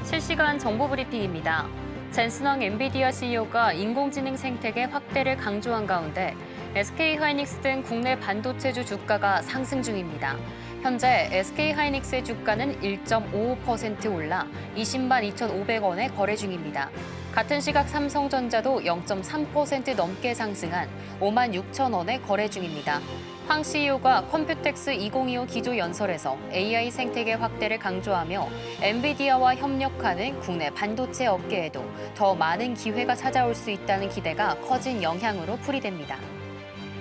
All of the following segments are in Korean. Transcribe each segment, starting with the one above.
실시간 정보 브리핑입니다. 젠슨왕 엔비디아 CEO가 인공지능 생태계 확대를 강조한 가운데 SK하이닉스 등 국내 반도체주 주가가 상승 중입니다. 현재 SK하이닉스의 주가는 1.55% 올라 20만 2,500원에 거래 중입니다. 같은 시각 삼성전자도 0.3% 넘게 상승한 5만 6천 원에 거래 중입니다. 황 CEO가 컴퓨텍스 2025 기조 연설에서 AI 생태계 확대를 강조하며 엔비디아와 협력하는 국내 반도체 업계에도 더 많은 기회가 찾아올 수 있다는 기대가 커진 영향으로 풀이됩니다.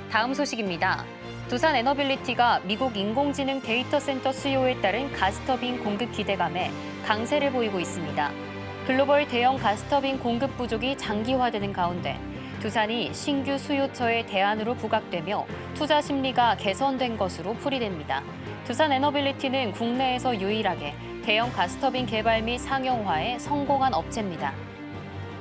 다음 소식입니다. 두산 에너빌리티가 미국 인공지능 데이터 센터 수요에 따른 가스터빈 공급 기대감에 강세를 보이고 있습니다. 글로벌 대형 가스터빈 공급 부족이 장기화되는 가운데 두산이 신규 수요처의 대안으로 부각되며 투자 심리가 개선된 것으로 풀이됩니다. 두산 에너빌리티는 국내에서 유일하게 대형 가스터빈 개발 및 상용화에 성공한 업체입니다.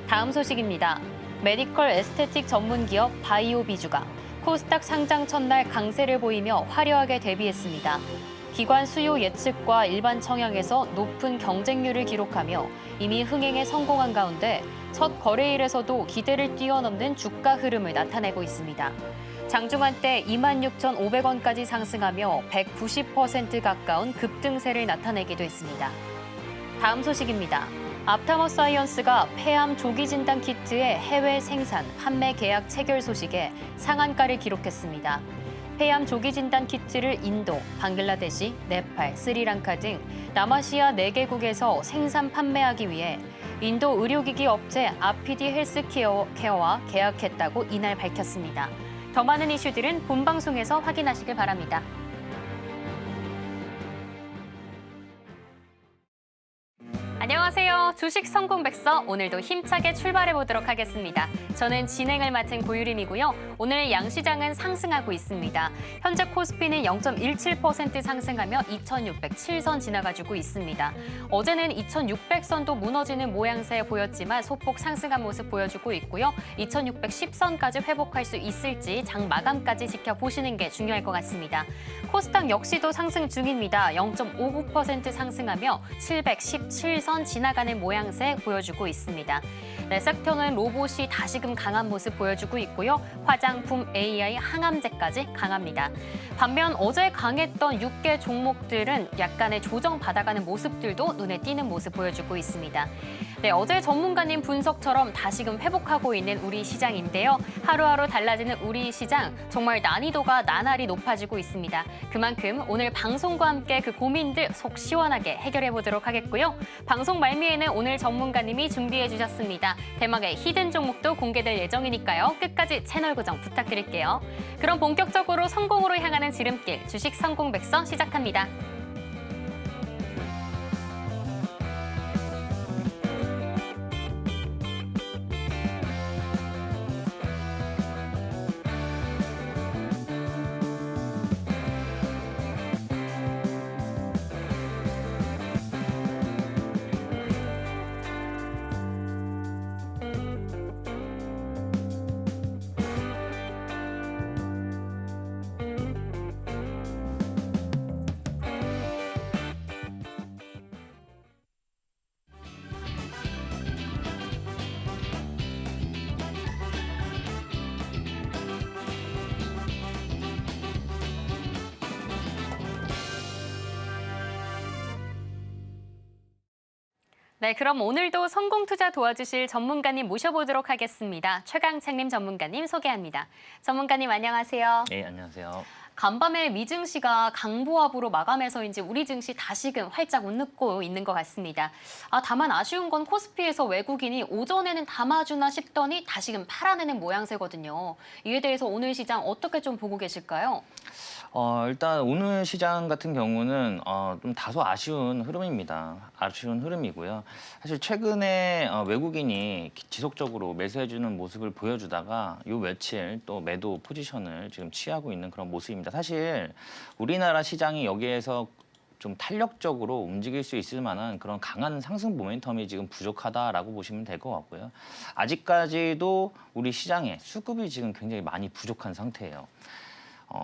다음 소식입니다. 메디컬 에스테틱 전문 기업 바이오비주가 코스닥 상장 첫날 강세를 보이며 화려하게 데뷔했습니다. 기관 수요 예측과 일반 청약에서 높은 경쟁률을 기록하며 이미 흥행에 성공한 가운데 첫 거래일에서도 기대를 뛰어넘는 주가 흐름을 나타내고 있습니다. 장중한 때 26,500원까지 상승하며 190% 가까운 급등세를 나타내기도 했습니다. 다음 소식입니다. 앞타머 사이언스가 폐암 조기 진단 키트의 해외 생산, 판매 계약 체결 소식에 상한가를 기록했습니다. 폐암 조기 진단 키트를 인도, 방글라데시, 네팔, 스리랑카 등 남아시아 4개국에서 생산 판매하기 위해 인도 의료기기 업체 아피디 헬스케어와 계약했다고 이날 밝혔습니다. 더 많은 이슈들은 본방송에서 확인하시길 바랍니다. 안녕하세요. 주식 성공백서 오늘도 힘차게 출발해 보도록 하겠습니다. 저는 진행을 맡은 고유림이고요. 오늘 양시장은 상승하고 있습니다. 현재 코스피는 0.17% 상승하며 2607선 지나가지고 있습니다. 어제는 2600선도 무너지는 모양새 보였지만 소폭 상승한 모습 보여주고 있고요. 2610선까지 회복할 수 있을지 장 마감까지 지켜보시는 게 중요할 것 같습니다. 코스닥 역시도 상승 중입니다. 0.59% 상승하며 717선 지나가는 모양새 보여주고 있습니다. 네, 섹터는 로봇이 다시금 강한 모습 보여주고 있고요. 화장품, AI, 항암제까지 강합니다. 반면 어제 강했던 6개 종목들은 약간의 조정받아가는 모습들도 눈에 띄는 모습 보여주고 있습니다. 네, 어제 전문가님 분석처럼 다시금 회복하고 있는 우리 시장인데요. 하루하루 달라지는 우리 시장, 정말 난이도가 나날이 높아지고 있습니다. 그만큼 오늘 방송과 함께 그 고민들 속 시원하게 해결해 보도록 하겠고요. 방송 말미에는 오늘 전문가님이 준비해 주셨습니다. 대망의 히든 종목도 공개될 예정이니까요. 끝까지 채널 고정 부탁드릴게요. 그럼 본격적으로 성공으로 향하는 지름길, 주식 성공백서 시작합니다. 네, 그럼 오늘도 성공 투자 도와주실 전문가님 모셔보도록 하겠습니다. 최강창님 전문가님 소개합니다. 전문가님 안녕하세요. 네, 안녕하세요. 간밤에 미증시가 강보합으로 마감해서인지 우리 증시 다시금 활짝 웃고 있는 것 같습니다. 다만 아쉬운 건 코스피에서 외국인이 오전에는 담아주나 싶더니 다시금 팔아내는 모양새거든요. 이에 대해서 오늘 시장 어떻게 좀 보고 계실까요? 일단 오늘 시장 같은 경우는 좀 다소 아쉬운 흐름입니다. 아쉬운 흐름이고요. 사실 최근에 외국인이 지속적으로 매수해주는 모습을 보여주다가 요 며칠 또 매도 포지션을 지금 취하고 있는 그런 모습입니다. 사실 우리나라 시장이 여기에서 좀 탄력적으로 움직일 수 있을 만한 그런 강한 상승 모멘텀이 지금 부족하다라고 보시면 될 것 같고요. 아직까지도 우리 시장에 수급이 지금 굉장히 많이 부족한 상태예요.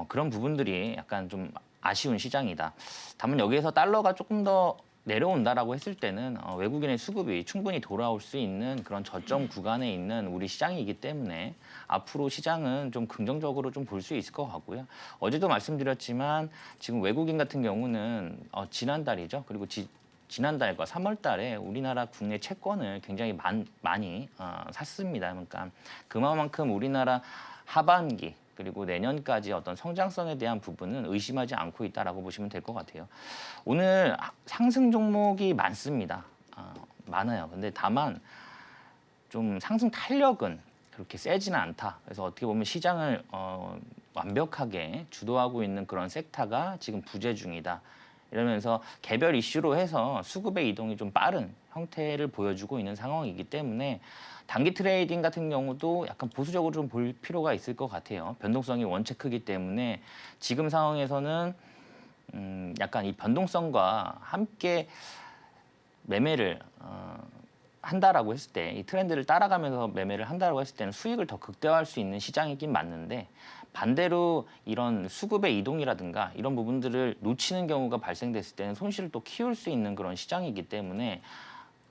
그런 부분들이 약간 좀 아쉬운 시장이다. 다만 여기에서 달러가 조금 더 내려온다라고 했을 때는 외국인의 수급이 충분히 돌아올 수 있는 그런 저점 구간에 있는 우리 시장이기 때문에 앞으로 시장은 좀 긍정적으로 좀 볼 수 있을 것 같고요. 어제도 말씀드렸지만 지금 외국인 같은 경우는 지난달이죠. 그리고 지난달과 3월 달에 우리나라 국내 채권을 굉장히 많이 샀습니다. 그러니까 그만큼 우리나라 하반기 그리고 내년까지 어떤 성장성에 대한 부분은 의심하지 않고 있다라고 보시면 될 것 같아요. 오늘 상승 종목이 많습니다. 많아요. 근데 다만 좀 상승 탄력은 그렇게 세지는 않다. 그래서 어떻게 보면 시장을 완벽하게 주도하고 있는 그런 섹터가 지금 부재 중이다. 이러면서 개별 이슈로 해서 수급의 이동이 좀 빠른 형태를 보여주고 있는 상황이기 때문에 단기 트레이딩 같은 경우도 약간 보수적으로 좀 볼 필요가 있을 것 같아요. 변동성이 원체 크기 때문에 지금 상황에서는 약간 이 변동성과 함께 매매를 한다라고 했을 때 이 트렌드를 따라가면서 매매를 한다라고 했을 때는 수익을 더 극대화할 수 있는 시장이긴 맞는데 반대로 이런 수급의 이동이라든가 이런 부분들을 놓치는 경우가 발생됐을 때는 손실을 또 키울 수 있는 그런 시장이기 때문에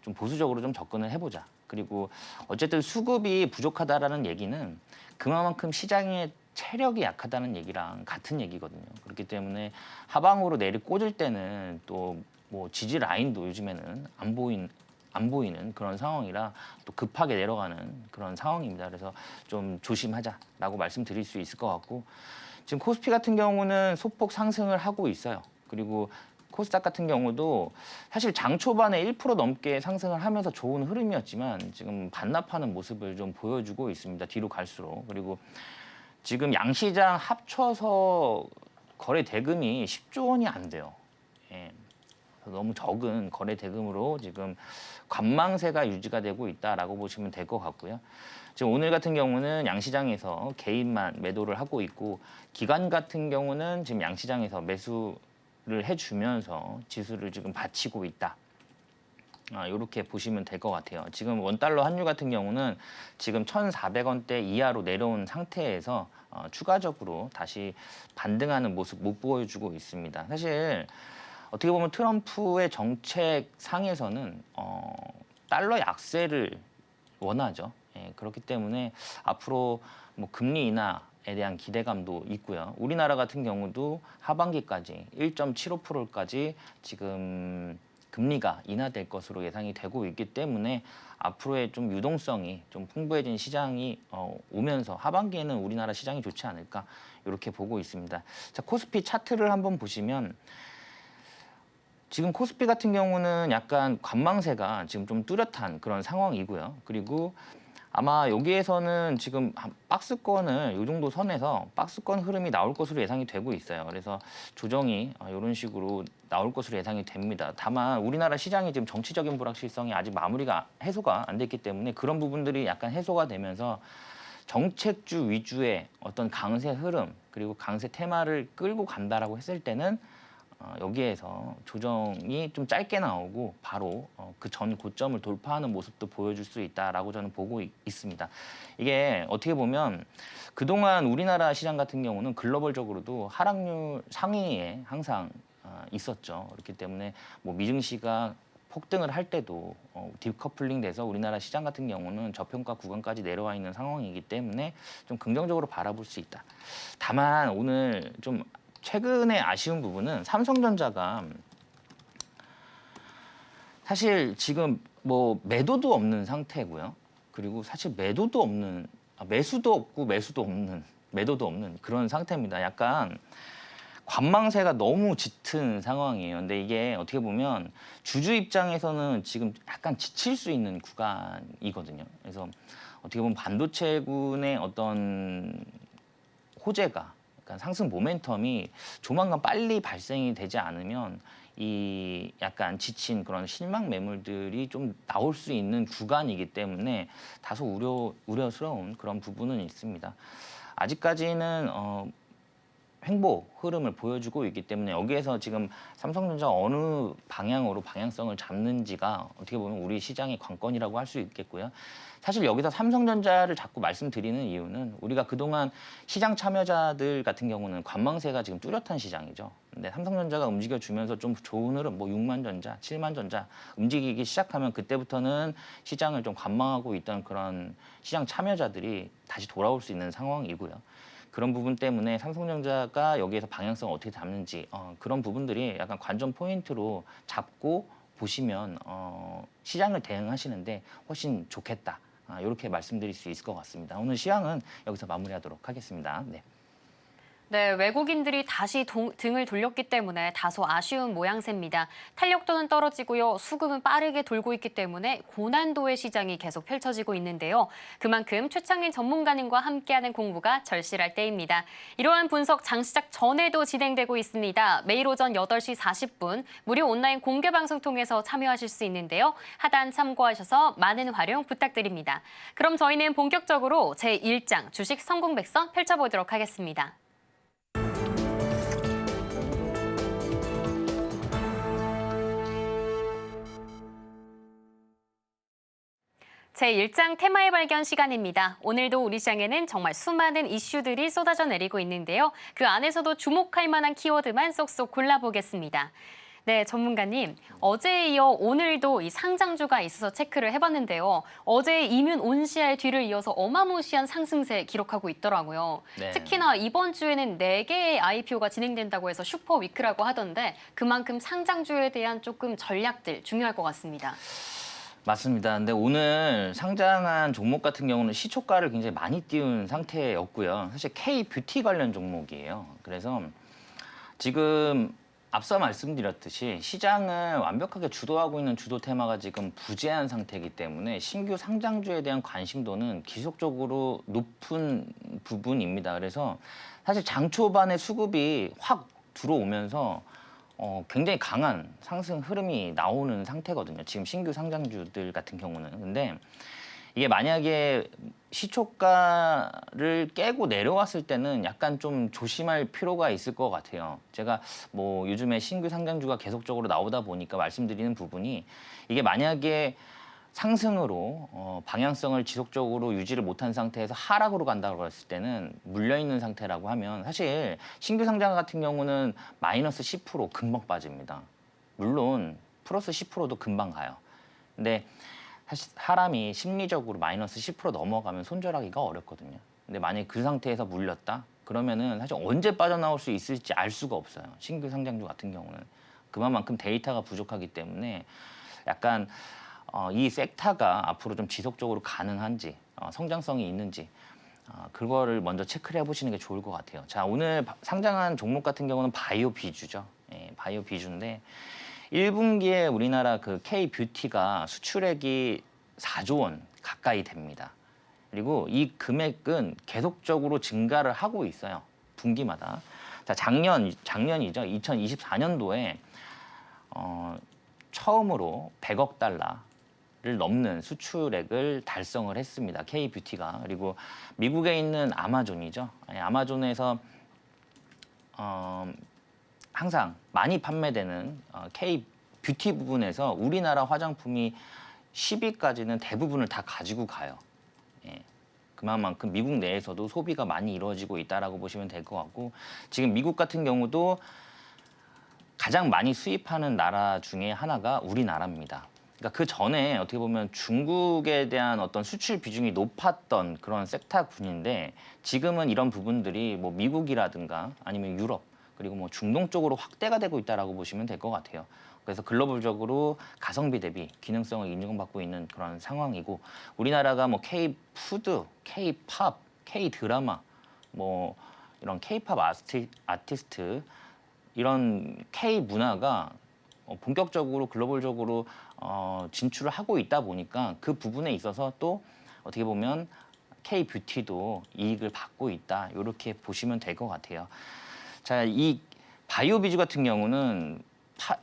좀 보수적으로 좀 접근을 해보자. 그리고 어쨌든 수급이 부족하다라는 얘기는 그만큼 시장의 체력이 약하다는 얘기랑 같은 얘기거든요. 그렇기 때문에 하방으로 내리 꽂을 때는 또 뭐 지지 라인도 요즘에는 안 보이는 그런 상황이라 또 급하게 내려가는 그런 상황입니다. 그래서 좀 조심하자라고 말씀드릴 수 있을 것 같고 지금 코스피 같은 경우는 소폭 상승을 하고 있어요. 그리고 코스닥 같은 경우도 사실 장 초반에 1% 넘게 상승을 하면서 좋은 흐름이었지만 지금 반납하는 모습을 좀 보여주고 있습니다. 뒤로 갈수록. 그리고 지금 양시장 합쳐서 거래 대금이 10조 원이 안 돼요. 예. 너무 적은 거래 대금으로 지금 관망세가 유지가 되고 있다라고 보시면 될 것 같고요. 지금 오늘 같은 경우는 양시장에서 개인만 매도를 하고 있고 기관 같은 경우는 지금 양시장에서 매수를 해주면서 지수를 지금 받치고 있다. 이렇게 보시면 될 것 같아요. 지금 원달러 환율 같은 경우는 지금 1,400원대 이하로 내려온 상태에서 추가적으로 다시 반등하는 모습 못 보여주고 있습니다. 사실 어떻게 보면 트럼프의 정책 상에서는 달러 약세를 원하죠. 예, 그렇기 때문에 앞으로 뭐 금리 인하에 대한 기대감도 있고요. 우리나라 같은 경우도 하반기까지 1.75%까지 지금 금리가 인하될 것으로 예상이 되고 있기 때문에 앞으로의 좀 유동성이 좀 풍부해진 시장이 오면서 하반기에는 우리나라 시장이 좋지 않을까 이렇게 보고 있습니다. 자, 코스피 차트를 한번 보시면 지금 코스피 같은 경우는 약간 관망세가 지금 좀 뚜렷한 그런 상황이고요. 그리고 아마 여기에서는 지금 박스권을 이 정도 선에서 박스권 흐름이 나올 것으로 예상이 되고 있어요. 그래서 조정이 이런 식으로 나올 것으로 예상이 됩니다. 다만 우리나라 시장이 지금 정치적인 불확실성이 아직 해소가 안 됐기 때문에 그런 부분들이 약간 해소가 되면서 정책주 위주의 어떤 강세 흐름 그리고 강세 테마를 끌고 간다라고 했을 때는 여기에서 조정이 좀 짧게 나오고 바로 그 전 고점을 돌파하는 모습도 보여줄 수 있다라고 저는 보고 있습니다. 이게 어떻게 보면 그동안 우리나라 시장 같은 경우는 글로벌적으로도 하락률 상위에 항상 있었죠. 그렇기 때문에 뭐 미증시가 폭등을 할 때도 디커플링 돼서 우리나라 시장 같은 경우는 저평가 구간까지 내려와 있는 상황이기 때문에 좀 긍정적으로 바라볼 수 있다. 다만 오늘 좀 최근에 아쉬운 부분은 삼성전자가 사실 지금 뭐 매도도 없는 상태고요. 그리고 사실 매수도 없고 매수도 없는 매도도 없는 그런 상태입니다. 약간 관망세가 너무 짙은 상황이에요. 근데 이게 어떻게 보면 주주 입장에서는 지금 약간 지칠 수 있는 구간이거든요. 그래서 어떻게 보면 반도체군의 어떤 호재가 상승 모멘텀이 조만간 빨리 발생이 되지 않으면 이 약간 지친 그런 실망 매물들이 좀 나올 수 있는 구간이기 때문에 다소 우려스러운 그런 부분은 있습니다. 아직까지는 횡보 흐름을 보여주고 있기 때문에 여기에서 지금 삼성전자 어느 방향으로 방향성을 잡는지가 어떻게 보면 우리 시장의 관건이라고 할 수 있겠고요. 사실 여기서 삼성전자를 자꾸 말씀드리는 이유는 우리가 그동안 시장 참여자들 같은 경우는 관망세가 지금 뚜렷한 시장이죠. 근데 삼성전자가 움직여주면서 좀 좋은 흐름, 뭐 6만 전자, 7만 전자 움직이기 시작하면 그때부터는 시장을 좀 관망하고 있던 그런 시장 참여자들이 다시 돌아올 수 있는 상황이고요. 그런 부분 때문에 삼성전자가 여기에서 방향성을 어떻게 잡는지 그런 부분들이 약간 관전 포인트로 잡고 보시면 시장을 대응하시는데 훨씬 좋겠다. 이렇게 말씀드릴 수 있을 것 같습니다. 오늘 시황은 여기서 마무리하도록 하겠습니다. 네. 네, 외국인들이 다시 등을 돌렸기 때문에 다소 아쉬운 모양새입니다. 탄력도는 떨어지고요. 수급은 빠르게 돌고 있기 때문에 고난도의 시장이 계속 펼쳐지고 있는데요. 그만큼 최창민 전문가님과 함께하는 공부가 절실할 때입니다. 이러한 분석 장 시작 전에도 진행되고 있습니다. 매일 오전 8시 40분 무료 온라인 공개 방송 통해서 참여하실 수 있는데요. 하단 참고하셔서 많은 활용 부탁드립니다. 그럼 저희는 본격적으로 제1장 주식 성공백선 펼쳐보도록 하겠습니다. 제1장 테마의 발견 시간입니다. 오늘도 우리 시장에는 정말 수많은 이슈들이 쏟아져 내리고 있는데요. 그 안에서도 주목할 만한 키워드만 쏙쏙 골라보겠습니다. 네, 전문가님. 어제에 이어 오늘도 이 상장주가 있어서 체크를 해봤는데요. 어제 이뮨 온시아의 뒤를 이어서 어마무시한 상승세 기록하고 있더라고요. 네. 특히나 이번 주에는 4개의 IPO가 진행된다고 해서 슈퍼 위크라고 하던데 그만큼 상장주에 대한 조금 전략들 중요할 것 같습니다. 맞습니다. 근데 오늘 상장한 종목 같은 경우는 시초가를 굉장히 많이 띄운 상태였고요. 사실 K-뷰티 관련 종목이에요. 그래서 지금 앞서 말씀드렸듯이 시장을 완벽하게 주도하고 있는 주도 테마가 지금 부재한 상태이기 때문에 신규 상장주에 대한 관심도는 지속적으로 높은 부분입니다. 그래서 사실 장 초반에 수급이 확 들어오면서 굉장히 강한 상승 흐름이 나오는 상태거든요. 지금 신규 상장주들 같은 경우는. 근데 이게 만약에 시초가를 깨고 내려왔을 때는 약간 좀 조심할 필요가 있을 것 같아요. 제가 뭐 요즘에 신규 상장주가 계속적으로 나오다 보니까 말씀드리는 부분이 이게 만약에 상승으로 방향성을 지속적으로 유지를 못한 상태에서 하락으로 간다고 했을 때는 물려있는 상태라고 하면 사실 신규 상장 같은 경우는 마이너스 10% 금방 빠집니다. 물론 플러스 10%도 금방 가요. 근데 사실 사람이 심리적으로 마이너스 10% 넘어가면 손절하기가 어렵거든요. 근데 만약에 그 상태에서 물렸다? 그러면은 사실 언제 빠져나올 수 있을지 알 수가 없어요. 신규 상장주 같은 경우는. 그만큼 데이터가 부족하기 때문에 약간 이 섹터가 앞으로 좀 지속적으로 가능한지, 성장성이 있는지, 그거를 먼저 체크를 해보시는 게 좋을 것 같아요. 자, 오늘 상장한 종목 같은 경우는 바이오 비주죠. 예, 바이오 비주인데 1분기에 우리나라 그 K-뷰티가 수출액이 4조 원 가까이 됩니다. 그리고 이 금액은 계속적으로 증가를 하고 있어요. 분기마다. 자, 작년이죠. 2024년도에 처음으로 100억 달러를 넘는 수출액을 달성을 했습니다. K-뷰티가. 그리고 미국에 있는 아마존이죠. 아마존에서 항상 많이 판매되는 K-뷰티 부분에서 우리나라 화장품이 10위까지는 대부분을 다 가지고 가요. 예. 그만큼 미국 내에서도 소비가 많이 이루어지고 있다라고 보시면 될 것 같고 지금 미국 같은 경우도 가장 많이 수입하는 나라 중에 하나가 우리나라입니다. 그러니까 그 전에 어떻게 보면 중국에 대한 어떤 수출 비중이 높았던 그런 섹터군인데 지금은 이런 부분들이 뭐 미국이라든가 아니면 유럽 그리고 뭐 중동 쪽으로 확대가 되고 있다라고 보시면 될 것 같아요. 그래서 글로벌적으로 가성비 대비 기능성을 인정받고 있는 그런 상황이고 우리나라가 뭐 K-푸드, K-팝, K-드라마 뭐 이런 K-팝 아티스트 이런 K-문화가 본격적으로 글로벌적으로 진출을 하고 있다 보니까 그 부분에 있어서 또 어떻게 보면 K-뷰티도 이익을 받고 있다. 이렇게 보시면 될 것 같아요. 자, 이 바이오비주 같은 경우는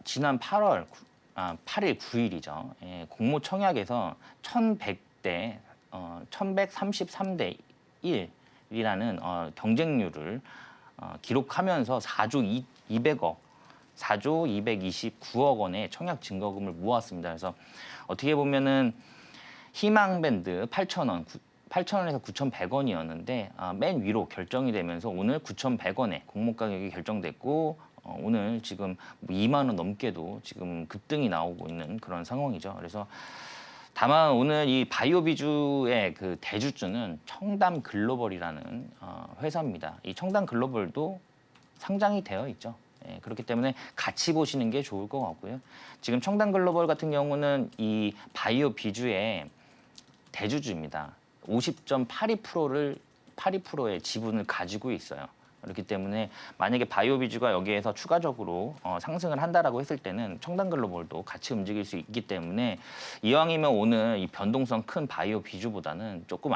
지난 8일, 9일이죠. 예, 공모청약에서 1,100대, 1,133대 1이라는 경쟁률을 기록하면서 4조 229억 원의 청약 증거금을 모았습니다. 그래서 어떻게 보면은 희망 밴드 8,000원, 8,000원에서 9,100원이었는데 맨 위로 결정이 되면서 오늘 9,100원에 공모 가격이 결정됐고 오늘 지금 2만 원 넘게도 지금 급등이 나오고 있는 그런 상황이죠. 그래서 다만 오늘 이 바이오 비주의 그 대주주는 청담 글로벌이라는 회사입니다. 이 청담 글로벌도 상장이 되어 있죠. 예, 그렇기 때문에 같이 보시는 게 좋을 것 같고요. 지금 청담 글로벌 같은 경우는 이 바이오 비주의 대주주입니다. 82%의 지분을 가지고 있어요. 그렇기 때문에 만약에 바이오비주가 여기에서 추가적으로 상승을 한다라고 했을 때는 청담글로벌도 같이 움직일 수 있기 때문에 이왕이면 오늘 이 변동성 큰 바이오비주보다는 조금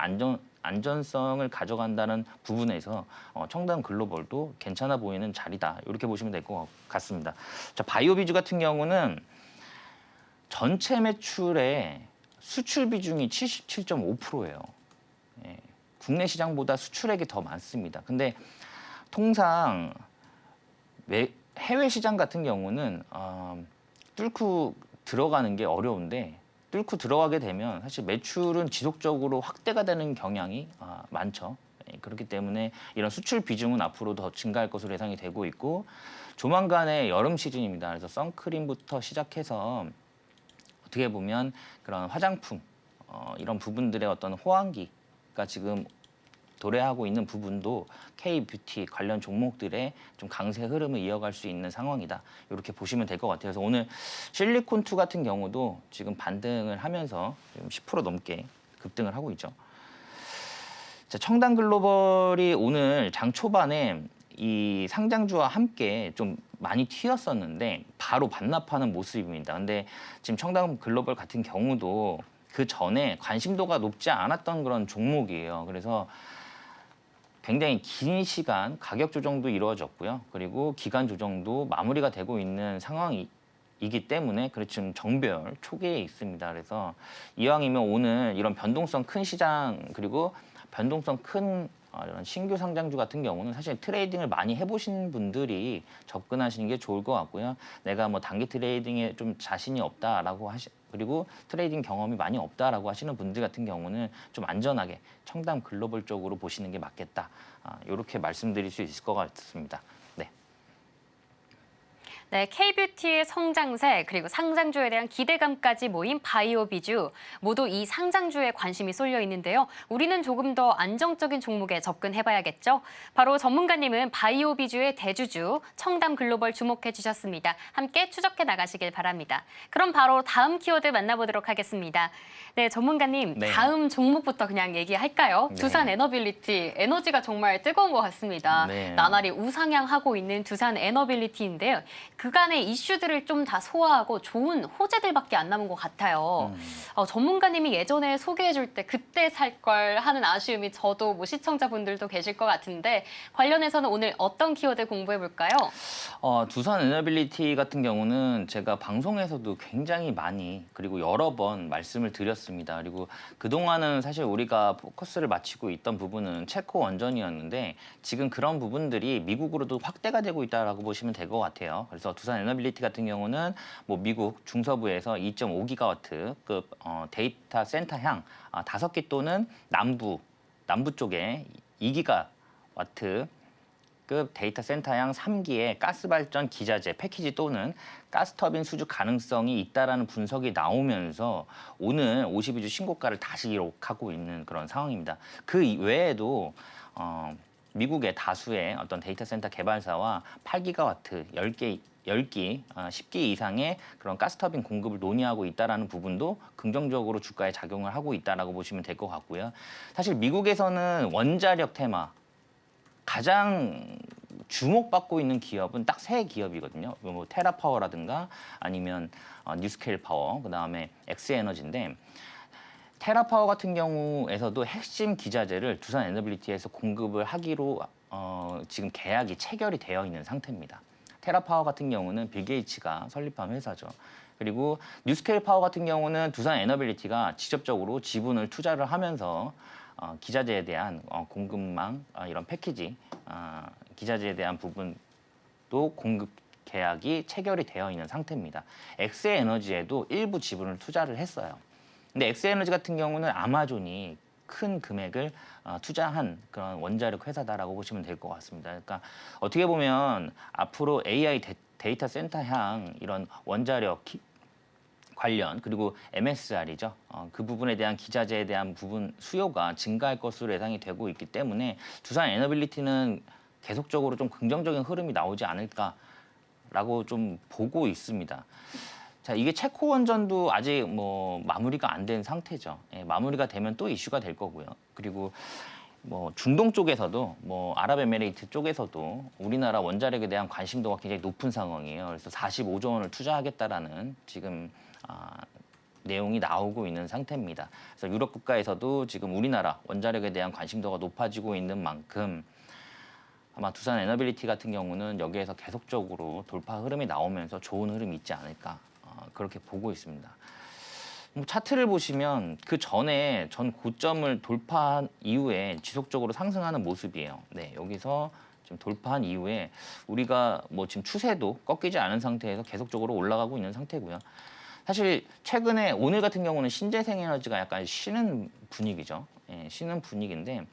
안전성을 가져간다는 부분에서 청담글로벌도 괜찮아 보이는 자리다. 이렇게 보시면 될 것 같습니다. 자, 바이오비주 같은 경우는 전체 매출의 수출 비중이 77.5%예요. 예, 국내 시장보다 수출액이 더 많습니다. 근데 통상 해외 시장 같은 경우는 뚫고 들어가는 게 어려운데 뚫고 들어가게 되면 사실 매출은 지속적으로 확대가 되는 경향이 많죠. 예, 그렇기 때문에 이런 수출 비중은 앞으로 더 증가할 것으로 예상이 되고 있고 조만간에 여름 시즌입니다. 그래서 선크림부터 시작해서 어떻게 보면 그런 화장품 이런 부분들의 어떤 호황기가 지금 도래하고 있는 부분도 K-뷰티 관련 종목들의 좀 강세 흐름을 이어갈 수 있는 상황이다. 이렇게 보시면 될 것 같아요. 그래서 오늘 실리콘2 같은 경우도 지금 반등을 하면서 10% 넘게 급등을 하고 있죠. 자, 청담글로벌이 오늘 장 초반에 이 상장주와 함께 좀 많이 튀었었는데 바로 반납하는 모습입니다. 근데 지금 청담글로벌 같은 경우도 그 전에 관심도가 높지 않았던 그런 종목이에요. 그래서 굉장히 긴 시간 가격 조정도 이루어졌고요. 그리고 기간 조정도 마무리가 되고 있는 상황이기 때문에 지금 정배열 초기에 있습니다. 그래서 이왕이면 오늘 이런 변동성 큰 시장 그리고 변동성 큰 이런 신규 상장주 같은 경우는 사실 트레이딩을 많이 해보신 분들이 접근하시는 게 좋을 것 같고요. 내가 뭐 단기 트레이딩에 좀 자신이 없다라고 그리고 트레이딩 경험이 많이 없다라고 하시는 분들 같은 경우는 좀 안전하게 청담 글로벌 쪽으로 보시는 게 맞겠다. 이렇게 말씀드릴 수 있을 것 같습니다. 네. 네, K뷰티의 성장세 그리고 상장주에 대한 기대감까지 모인 바이오비주 모두 이 상장주에 관심이 쏠려 있는데요. 우리는 조금 더 안정적인 종목에 접근해봐야겠죠. 바로 전문가님은 바이오비주의 대주주 청담글로벌 주목해 주셨습니다. 함께 추적해 나가시길 바랍니다. 그럼 바로 다음 키워드 만나보도록 하겠습니다. 네, 전문가님 네. 다음 종목부터 그냥 얘기할까요? 네. 두산 에너빌리티 에너지가 정말 뜨거운 것 같습니다. 네. 나날이 우상향하고 있는 두산 에너빌리티인데요. 그간의 이슈들을 좀 다 소화하고 좋은 호재들밖에 안 남은 것 같아요. 전문가님이 예전에 소개해줄 때 그때 살 걸 하는 아쉬움이 저도 뭐 시청자분들도 계실 것 같은데 관련해서는 오늘 어떤 키워드 공부해볼까요? 두산 에너빌리티 같은 경우는 제가 방송에서도 굉장히 많이 그리고 여러 번 말씀을 드렸습니다. 그리고 그동안은 사실 우리가 포커스를 맞추고 있던 부분은 체코 원전이었는데 지금 그런 부분들이 미국으로도 확대가 되고 있다고 보시면 될 것 같아요. 그래서 두산 에너빌리티 같은 경우는 뭐 미국 중서부에서 2.5기가와트급 데이터 센터향 5기 또는 남부 쪽에 2기가와트 급 데이터 센터향 3기의 가스 발전 기자재 패키지 또는 가스터빈 수주 가능성이 있다라는 분석이 나오면서 오늘 52주 신고가를 다시 기록하고 있는 그런 상황입니다. 그 외에도 미국의 다수의 어떤 데이터 센터 개발사와 8기가와트 10기, 10기 이상의 그런 가스터빈 공급을 논의하고 있다라는 부분도 긍정적으로 주가에 작용을 하고 있다라고 보시면 될 것 같고요. 사실 미국에서는 원자력 테마 가장 주목받고 있는 기업은 딱 세 기업이거든요. 뭐 테라파워라든가 아니면 뉴스케일 파워, 그다음에 엑스에너지인데 테라파워 같은 경우에서도 핵심 기자재를 두산 에너빌리티에서 공급을 하기로 지금 계약이 체결이 되어 있는 상태입니다. 테라파워 같은 경우는 빌 게이츠가 설립한 회사죠. 그리고 뉴스케일 파워 같은 경우는 두산 에너빌리티가 직접적으로 지분을 투자를 하면서 기자재에 대한 공급망 이런 패키지 기자재에 대한 부분도 공급 계약이 체결이 되어 있는 상태입니다. 엑스에너지에도 일부 지분을 투자를 했어요. 근데 엑스에너지 같은 경우는 아마존이 큰 금액을 투자한 그런 원자력 회사다라고 보시면 될 것 같습니다. 그러니까 어떻게 보면 앞으로 AI 데이터 센터향 이런 원자력 관련 그리고 MSR이죠. 그 부분에 대한 기자재에 대한 부분 수요가 증가할 것으로 예상이 되고 있기 때문에 두산 에너빌리티는 계속적으로 좀 긍정적인 흐름이 나오지 않을까라고 좀 보고 있습니다. 자, 이게 체코 원전도 아직 뭐 마무리가 안 된 상태죠. 예, 마무리가 되면 또 이슈가 될 거고요. 그리고 뭐 중동 쪽에서도 뭐 아랍에미레이트 쪽에서도 우리나라 원자력에 대한 관심도가 굉장히 높은 상황이에요. 그래서 45조 원을 투자하겠다라는 지금 내용이 나오고 있는 상태입니다. 그래서 유럽 국가에서도 지금 우리나라 원자력에 대한 관심도가 높아지고 있는 만큼 아마 두산 에너빌리티 같은 경우는 여기에서 계속적으로 돌파 흐름이 나오면서 좋은 흐름이 있지 않을까 그렇게 보고 있습니다. 차트를 보시면 그 전에 전 고점을 돌파한 이후에 지속적으로 상승하는 모습이에요. 네, 여기서 지금 돌파한 이후에 우리가 뭐 지금 추세도 꺾이지 않은 상태에서 계속적으로 올라가고 있는 상태고요. 사실 최근에 오늘 같은 경우는 신재생에너지가 약간 쉬는 분위기죠. 예, 쉬는 분위기인데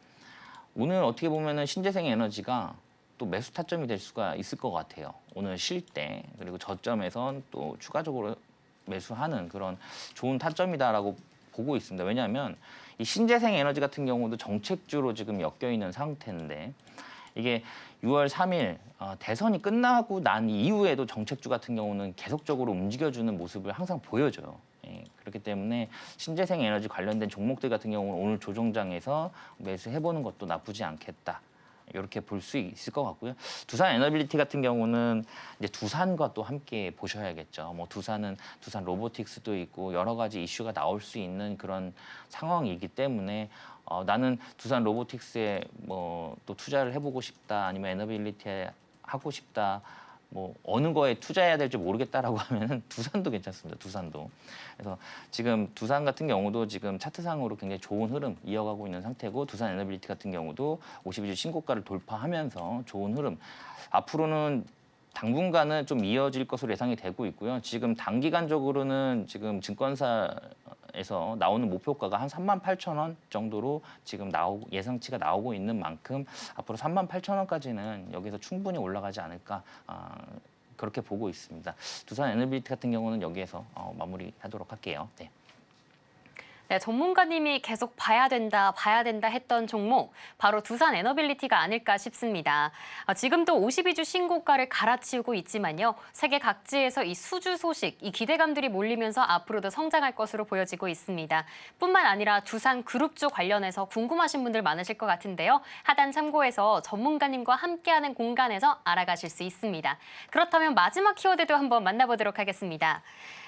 오늘 어떻게 보면은 신재생에너지가 또 매수 타점이 될 수가 있을 것 같아요. 오늘 쉴 때 그리고 저점에선 또 추가적으로 매수하는 그런 좋은 타점이다라고 보고 있습니다. 왜냐하면 이 신재생 에너지 같은 경우도 정책주로 지금 엮여 있는 상태인데 이게 6월 3일 대선이 끝나고 난 이후에도 정책주 같은 경우는 계속적으로 움직여주는 모습을 항상 보여줘요. 예, 그렇기 때문에 신재생 에너지 관련된 종목들 같은 경우는 오늘 조정장에서 매수해보는 것도 나쁘지 않겠다. 이렇게 볼 수 있을 것 같고요. 두산 에너빌리티 같은 경우는 이제 두산과 또 함께 보셔야겠죠. 뭐 두산은 두산 로보틱스도 있고 여러 가지 이슈가 나올 수 있는 그런 상황이기 때문에 나는 두산 로보틱스에 뭐 또 투자를 해보고 싶다, 아니면 에너빌리티에 하고 싶다. 뭐 어느 거에 투자해야 될지 모르겠다라고 하면은 두산도 괜찮습니다. 두산도. 그래서 지금 두산 같은 경우도 지금 차트상으로 굉장히 좋은 흐름 이어가고 있는 상태고 두산 에너빌리티 같은 경우도 52주 신고가를 돌파하면서 좋은 흐름. 앞으로는 당분간은 좀 이어질 것으로 예상이 되고 있고요. 지금 단기간적으로는 지금 증권사에서 나오는 목표가가 한 38,000원 정도로 지금 예상치가 나오고 있는 만큼 앞으로 38,000원까지는 여기서 충분히 올라가지 않을까 그렇게 보고 있습니다. 두산 에너빌리티 같은 경우는 여기에서 마무리하도록 할게요. 네. 네, 전문가님이 계속 봐야 된다 했던 종목, 바로 두산 에너빌리티가 아닐까 싶습니다. 지금도 52주 신고가를 갈아치우고 있지만요. 세계 각지에서 이 수주 소식, 이 기대감들이 몰리면서 앞으로도 성장할 것으로 보여지고 있습니다. 뿐만 아니라 두산 그룹주 관련해서 궁금하신 분들 많으실 것 같은데요. 하단 참고해서 전문가님과 함께하는 공간에서 알아가실 수 있습니다. 그렇다면 마지막 키워드도 한번 만나보도록 하겠습니다.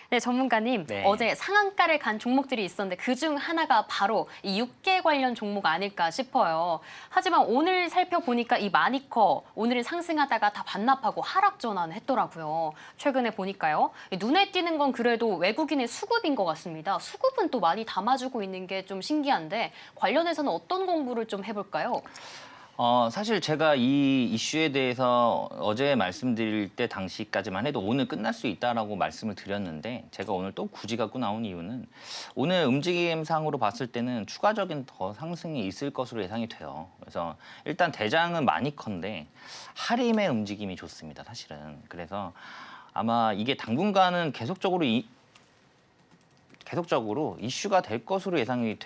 네, 전문가님. 네. 어제 상한가를 간 종목들이 있었는데 그중 하나가 바로 이 육계 관련 종목 아닐까 싶어요. 하지만 오늘 살펴보니까 이 마니커 오늘은 상승하다가 다 반납하고 하락 전환했더라고요. 최근에 보니까요. 눈에 띄는 건 그래도 외국인의 수급인 것 같습니다. 수급은 또 많이 담아주고 있는 게 좀 신기한데 관련해서는 어떤 공부를 좀 해볼까요? 사실 제가 이 이슈에 대해서 어제 말씀드릴 때 당시까지만 해도 오늘 끝날 수 있다라고 말씀을 드렸는데 제가 오늘 또 굳이 갖고 나온 이유는 오늘 움직임상으로 봤을 때는 추가적인 더 상승이 있을 것으로 예상이 돼요. 그래서 일단 대장은 마니커인데 하림의 움직임이 좋습니다. 사실은. 그래서 아마 이게 당분간은 계속적으로 이슈가 될 것으로 예상이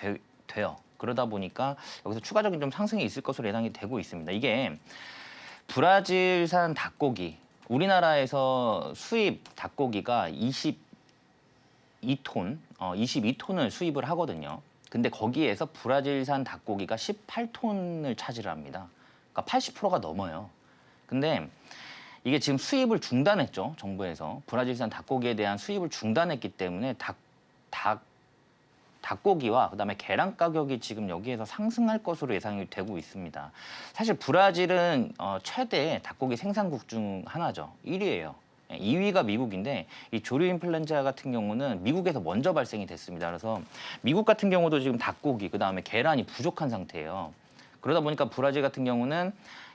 돼요. 그러다 보니까 여기서 추가적인 좀 상승이 있을 것으로 예상이 되고 있습니다. 이게 브라질산 닭고기, 우리나라에서 수입 닭고기가 22톤을 수입을 하거든요. 근데 거기에서 브라질산 닭고기가 18톤을 차지를 합니다. 그러니까 80%가 넘어요. 근데 이게 지금 수입을 중단했죠. 정부에서. 브라질산 닭고기에 대한 수입을 중단했기 때문에 닭고기와 그다음에 계란 가격이 지금 여기에서 상승할 것으로 예상이 되고 있습니다. 사실 브라질은 최대 닭고기 생산국 중 하나죠. 1위예요. 2위가 미국인데 이 조류 인플루엔자 같은 경우는 미국에서 먼저 발생이 됐습니다. 그래서 미국 같은 경우도 지금 닭고기 그다음에 계란이 부족한 상태예요. 그러다 보니까 브라질 같은 경우는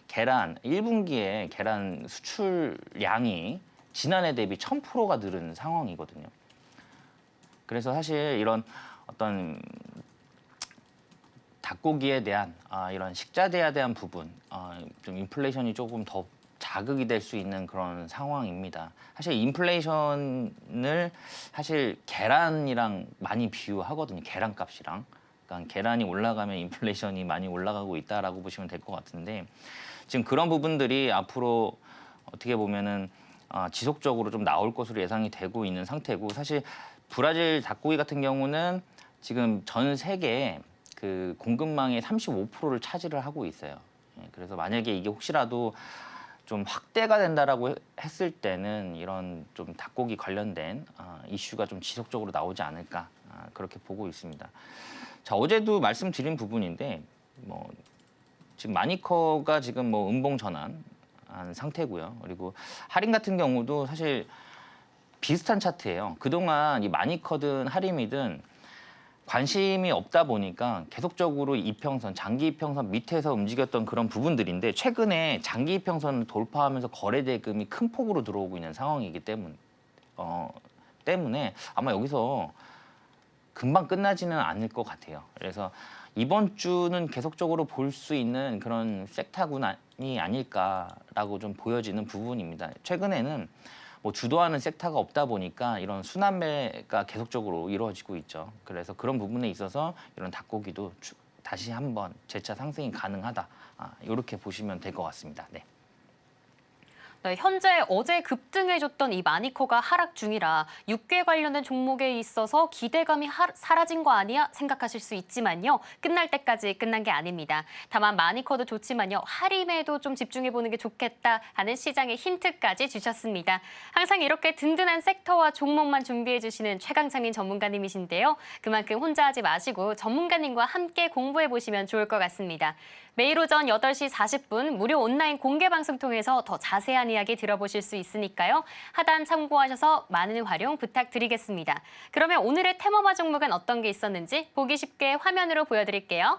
계란 1분기에 계란 수출량이 지난해 대비 1000%가 늘은 상황이거든요. 그래서 사실 이런 어떤 닭고기에 대한 이런 식자재에 대한 부분, 좀 인플레이션이 조금 더 자극이 될 수 있는 그런 상황입니다. 사실 인플레이션을 사실 계란이랑 많이 비유하거든요. 계란값이랑. 그러니까 계란이 올라가면 인플레이션이 많이 올라가고 있다라고 보시면 될 것 같은데 지금 그런 부분들이 앞으로 어떻게 보면은 지속적으로 좀 나올 것으로 예상이 되고 있는 상태고 사실 브라질 닭고기 같은 경우는 지금 전 세계 그 공급망의 35%를 차지를 하고 있어요. 예, 그래서 만약에 이게 혹시라도 좀 확대가 된다라고 했을 때는 이런 좀 닭고기 관련된 이슈가 좀 지속적으로 나오지 않을까 그렇게 보고 있습니다. 자, 어제도 말씀드린 부분인데 뭐 지금 마니커가 지금 뭐 음봉 전환한 상태고요. 그리고 할인 같은 경우도 사실 비슷한 차트예요. 그동안 이 마니커든 할인이든 관심이 없다 보니까 계속적으로 이평선, 장기 이평선 밑에서 움직였던 그런 부분들인데 최근에 장기 이평선을 돌파하면서 거래 대금이 큰 폭으로 들어오고 있는 상황이기 때문에 아마 여기서 금방 끝나지는 않을 것 같아요. 그래서 이번 주는 계속적으로 볼 수 있는 그런 섹타군이 아닐까라고 좀 보여지는 부분입니다. 최근에는 뭐 주도하는 섹터가 없다 보니까 이런 순환매가 계속적으로 이루어지고 있죠. 그래서 그런 부분에 있어서 이런 닭고기도 다시 한번 재차 상승이 가능하다. 이렇게 보시면 될 것 같습니다. 네. 네, 현재 어제 급등해줬던 이 마니커가 하락 중이라 육괴 관련된 종목에 있어서 기대감이 사라진 거 아니야 생각하실 수 있지만요. 끝날 때까지 끝난 게 아닙니다. 다만 마니커도 좋지만요. 할인에도 좀 집중해보는 게 좋겠다 하는 시장의 힌트까지 주셨습니다. 항상 이렇게 든든한 섹터와 종목만 준비해주시는 최강창인 전문가님이신데요. 그만큼 혼자 하지 마시고 전문가님과 함께 공부해보시면 좋을 것 같습니다. 매일 오전 8시 40분 무료 온라인 공개 방송 통해서 더 자세한 이야기 들어보실 수 있으니까요. 하단 참고하셔서 많은 활용 부탁드리겠습니다. 그러면 오늘의 테마마 종목은 어떤 게 있었는지 보기 쉽게 화면으로 보여드릴게요.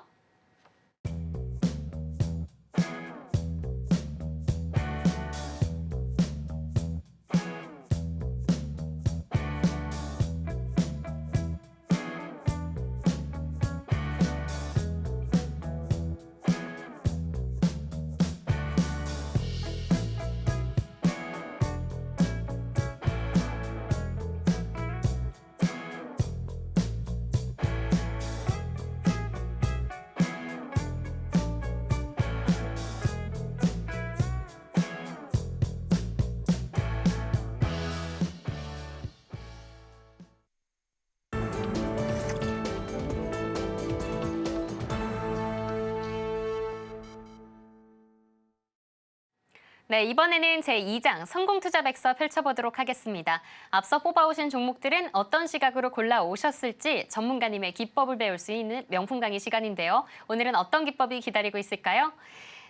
네, 이번에는 제2장 성공투자백서 펼쳐보도록 하겠습니다. 앞서 뽑아오신 종목들은 어떤 시각으로 골라오셨을지 전문가님의 기법을 배울 수 있는 명품 강의 시간인데요. 오늘은 어떤 기법이 기다리고 있을까요?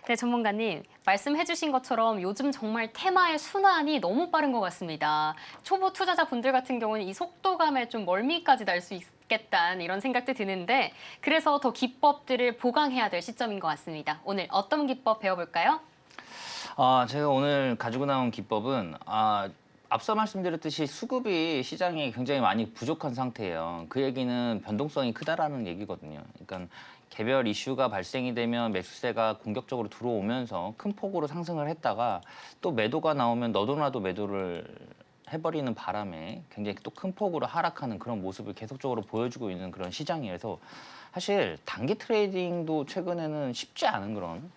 네, 전문가님, 말씀해주신 것처럼 요즘 정말 테마의 순환이 너무 빠른 것 같습니다. 초보 투자자분들 같은 경우는 이 속도감에 좀 멀미까지 날 수 있겠다는 이런 생각도 드는데 그래서 더 기법들을 보강해야 될 시점인 것 같습니다. 오늘 어떤 기법 배워볼까요? 제가 오늘 가지고 나온 기법은 앞서 말씀드렸듯이 수급이 시장에 굉장히 많이 부족한 상태예요. 그 얘기는 변동성이 크다라는 얘기거든요. 그러니까 개별 이슈가 발생이 되면 매수세가 공격적으로 들어오면서 큰 폭으로 상승을 했다가 또 매도가 나오면 너도나도 매도를 해버리는 바람에 굉장히 또 큰 폭으로 하락하는 그런 모습을 계속적으로 보여주고 있는 그런 시장이어서 사실 단기 트레이딩도 최근에는 쉽지 않은 그런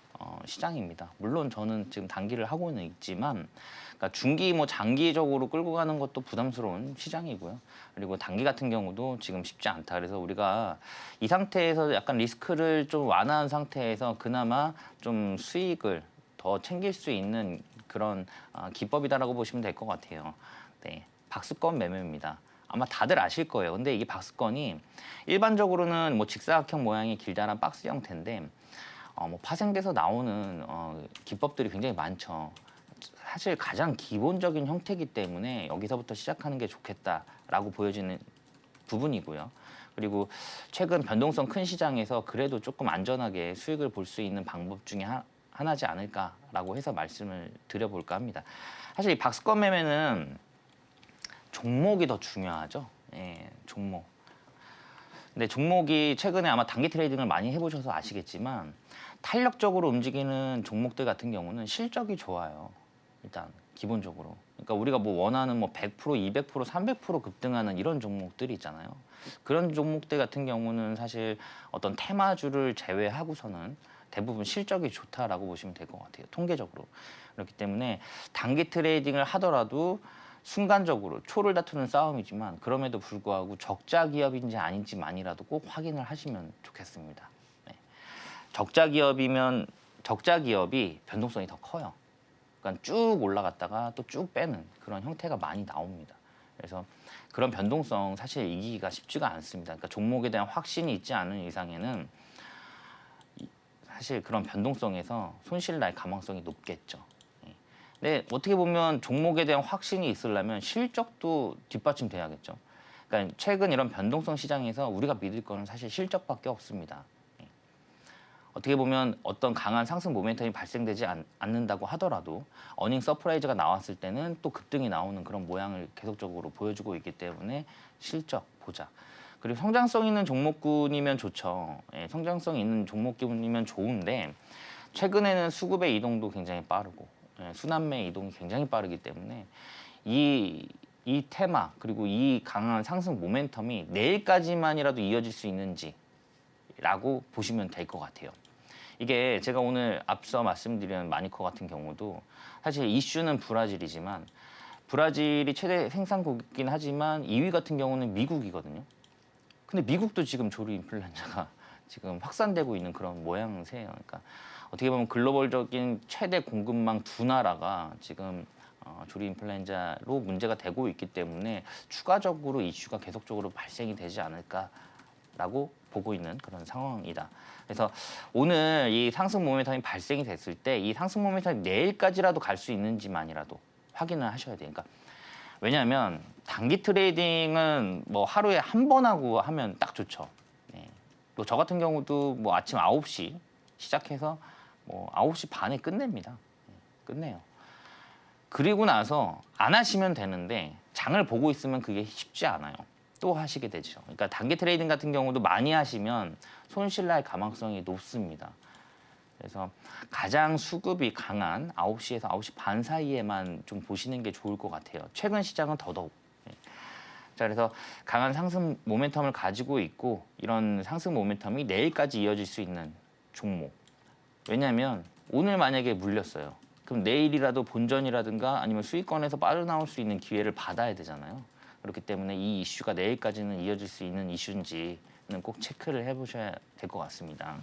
시장입니다. 물론 저는 지금 단기를 하고는 있지만 그러니까 중기 뭐 장기적으로 끌고 가는 것도 부담스러운 시장이고요. 그리고 단기 같은 경우도 지금 쉽지 않다. 그래서 우리가 이 상태에서 약간 리스크를 좀 완화한 상태에서 그나마 좀 수익을 더 챙길 수 있는 그런 기법이다라고 보시면 될 것 같아요. 네, 박스권 매매입니다. 아마 다들 아실 거예요. 근데 이게 박스권이 일반적으로는 뭐 직사각형 모양의 길다란 박스 형태인데 뭐 파생돼서 나오는 기법들이 굉장히 많죠. 사실 가장 기본적인 형태이기 때문에 여기서부터 시작하는 게 좋겠다라고 보여지는 부분이고요. 그리고 최근 변동성 큰 시장에서 그래도 조금 안전하게 수익을 볼 수 있는 방법 중에 하나지 않을까라고 해서 말씀을 드려볼까 합니다. 사실 이 박스권 매매는 종목이 더 중요하죠. 예, 종목. 근데 종목이 최근에 아마 단기 트레이딩을 많이 해보셔서 아시겠지만 탄력적으로 움직이는 종목들 같은 경우는 실적이 좋아요. 일단 기본적으로. 그러니까 우리가 뭐 원하는 뭐 100%, 200%, 300% 급등하는 이런 종목들이 있잖아요. 그런 종목들 같은 경우는 사실 어떤 테마주를 제외하고서는 대부분 실적이 좋다라고 보시면 될 것 같아요. 통계적으로. 그렇기 때문에 단기 트레이딩을 하더라도 순간적으로 초를 다투는 싸움이지만 그럼에도 불구하고 적자 기업인지 아닌지만이라도 꼭 확인을 하시면 좋겠습니다. 네. 적자 기업이 변동성이 더 커요. 그러니까 쭉 올라갔다가 또 쭉 빼는 그런 형태가 많이 나옵니다. 그래서 그런 변동성 사실 이기기가 쉽지가 않습니다. 그러니까 종목에 대한 확신이 있지 않은 이상에는 사실 그런 변동성에서 손실 날 가망성이 높겠죠. 예. 근데 어떻게 보면 종목에 대한 확신이 있으려면 실적도 뒷받침돼야겠죠. 그러니까 최근 이런 변동성 시장에서 우리가 믿을 거는 사실 실적밖에 없습니다. 예. 어떻게 보면 어떤 강한 상승 모멘텀이 발생되지 않는다고 하더라도 어닝 서프라이즈가 나왔을 때는 또 급등이 나오는 그런 모양을 계속적으로 보여주고 있기 때문에 실적 보자. 그리고 성장성 있는 종목군이면 좋죠. 예, 성장성 있는 종목군이면 좋은데 최근에는 수급의 이동도 굉장히 빠르고 순환매 이동이 굉장히 빠르기 때문에 이 테마 그리고 이 강한 상승 모멘텀이 내일까지만이라도 이어질 수 있는지라고 보시면 될 것 같아요. 이게 제가 오늘 앞서 말씀드린 마니커 같은 경우도 사실 이슈는 브라질이지만 브라질이 최대 생산국이긴 하지만 2위 같은 경우는 미국이거든요. 근데 미국도 지금 조류 인플루엔자가 지금 확산되고 있는 그런 모양새예요. 그러니까 어떻게 보면 글로벌적인 최대 공급망 두 나라가 지금 조류 인플루엔자로 문제가 되고 있기 때문에 추가적으로 이슈가 계속적으로 발생이 되지 않을까라고 보고 있는 그런 상황이다. 그래서 오늘 이 상승 모멘텀이 발생이 됐을 때 이 상승 모멘텀이 내일까지라도 갈 수 있는지만이라도 확인을 하셔야 되니까. 왜냐하면 단기 트레이딩은 뭐 하루에 한 번 하고 하면 딱 좋죠. 네. 또 저 같은 경우도 뭐 아침 9시 시작해서 뭐 9시 반에 끝냅니다. 네, 끝내요. 그리고 나서 안 하시면 되는데 장을 보고 있으면 그게 쉽지 않아요. 또 하시게 되죠. 그러니까 단기 트레이딩 같은 경우도 많이 하시면 손실 날 가망성이 높습니다. 그래서 가장 수급이 강한 9시에서 9시 반 사이에만 좀 보시는 게 좋을 것 같아요. 최근 시장은 더더욱. 자, 그래서 강한 상승 모멘텀을 가지고 있고 이런 상승 모멘텀이 내일까지 이어질 수 있는 종목. 왜냐하면 오늘 만약에 물렸어요. 그럼 내일이라도 본전이라든가 아니면 수익권에서 빠져나올 수 있는 기회를 받아야 되잖아요. 그렇기 때문에 이 이슈가 내일까지는 이어질 수 있는 이슈인지는 꼭 체크를 해보셔야 될 것 같습니다.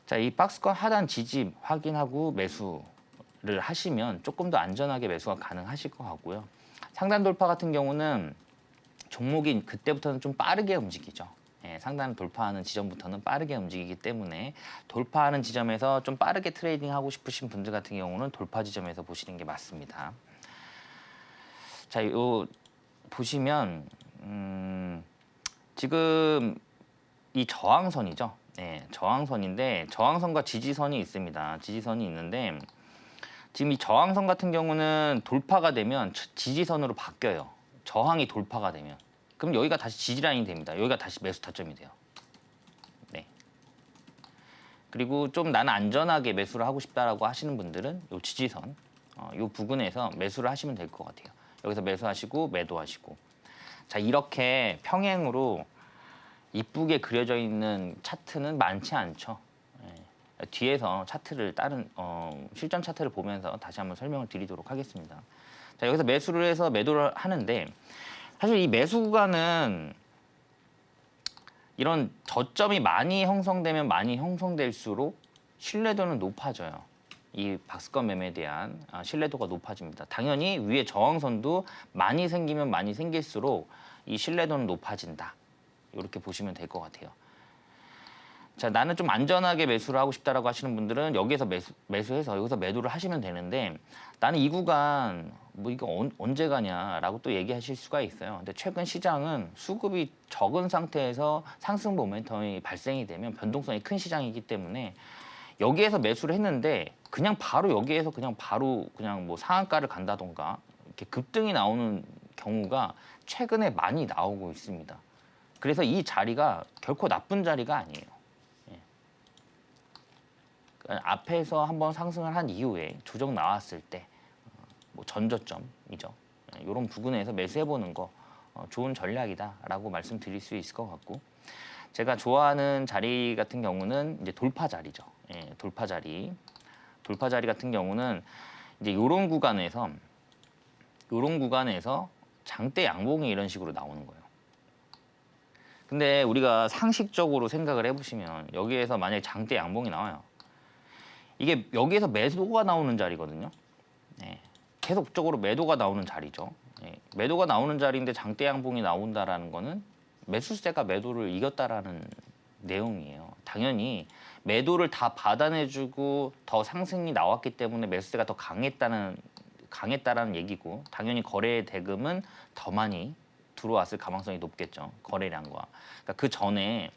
자, 이 박스권 하단 지지 확인하고 매수를 하시면 조금 더 안전하게 매수가 가능하실 것 같고요. 상단 돌파 같은 경우는 종목이 그때부터는 좀 빠르게 움직이죠. 예, 상단 돌파하는 지점부터는 빠르게 움직이기 때문에 돌파하는 지점에서 좀 빠르게 트레이딩 하고 싶으신 분들 같은 경우는 돌파 지점에서 보시는 게 맞습니다. 자, 요 보시면 지금 이 저항선이죠. 네, 저항선인데 저항선과 지지선이 있습니다. 지지선이 있는데 지금 이 저항선 같은 경우는 돌파가 되면 지지선으로 바뀌어요. 저항이 돌파가 되면. 그럼 여기가 다시 지지라인이 됩니다. 여기가 다시 매수 타점이 돼요. 네. 그리고 좀 나는 안전하게 매수를 하고 싶다라고 하시는 분들은 이 지지선, 이 부근에서 매수를 하시면 될 것 같아요. 여기서 매수하시고 매도하시고. 자, 이렇게 평행으로 이쁘게 그려져 있는 차트는 많지 않죠. 예. 뒤에서 차트를 다른 실전 차트를 보면서 다시 한번 설명을 드리도록 하겠습니다. 자, 여기서 매수를 해서 매도를 하는데 사실 이 매수 구간은 이런 저점이 많이 형성되면 많이 형성될수록 신뢰도는 높아져요. 이 박스권 매매에 대한 신뢰도가 높아집니다. 당연히 위에 저항선도 많이 생기면 많이 생길수록 이 신뢰도는 높아진다. 이렇게 보시면 될 것 같아요. 자, 나는 좀 안전하게 매수를 하고 싶다라고 하시는 분들은 여기에서 매수해서 여기서 매도를 하시면 되는데 나는 이 구간 뭐 이거 언제 가냐라고 또 얘기하실 수가 있어요. 근데 최근 시장은 수급이 적은 상태에서 상승 모멘텀이 발생이 되면 변동성이 큰 시장이기 때문에 여기에서 매수를 했는데 그냥 바로 여기에서 그냥 뭐 상한가를 간다던가 이렇게 급등이 나오는 경우가 최근에 많이 나오고 있습니다. 그래서 이 자리가 결코 나쁜 자리가 아니에요. 예. 그러니까 앞에서 한번 상승을 한 이후에 조정 나왔을 때 뭐 전저점이죠. 이런 부분에서 매수해보는 거 좋은 전략이다라고 말씀드릴 수 있을 것 같고, 제가 좋아하는 자리 같은 경우는 이제 돌파 자리죠. 예, 돌파 자리. 돌파 자리 같은 경우는 이제 이런 구간에서 장대 양봉이 이런 식으로 나오는 거예요. 근데 우리가 상식적으로 생각을 해보시면 여기에서 만약에 장대 양봉이 나와요. 이게 여기에서 매도가 나오는 자리거든요. 예, 계속적으로 매도가 나오는 자리죠. 예, 매도가 나오는 자리인데 장대 양봉이 나온다라는 거는 매수세가 매도를 이겼다라는 내용이에요. 당연히 매도를 다 받아내주고 더 상승이 나왔기 때문에 매수세가 더 강했다라는 얘기고, 당연히 거래 대금은 더 많이 들어왔을 가능성이 높겠죠. 거래량과. 그러니까 그 전에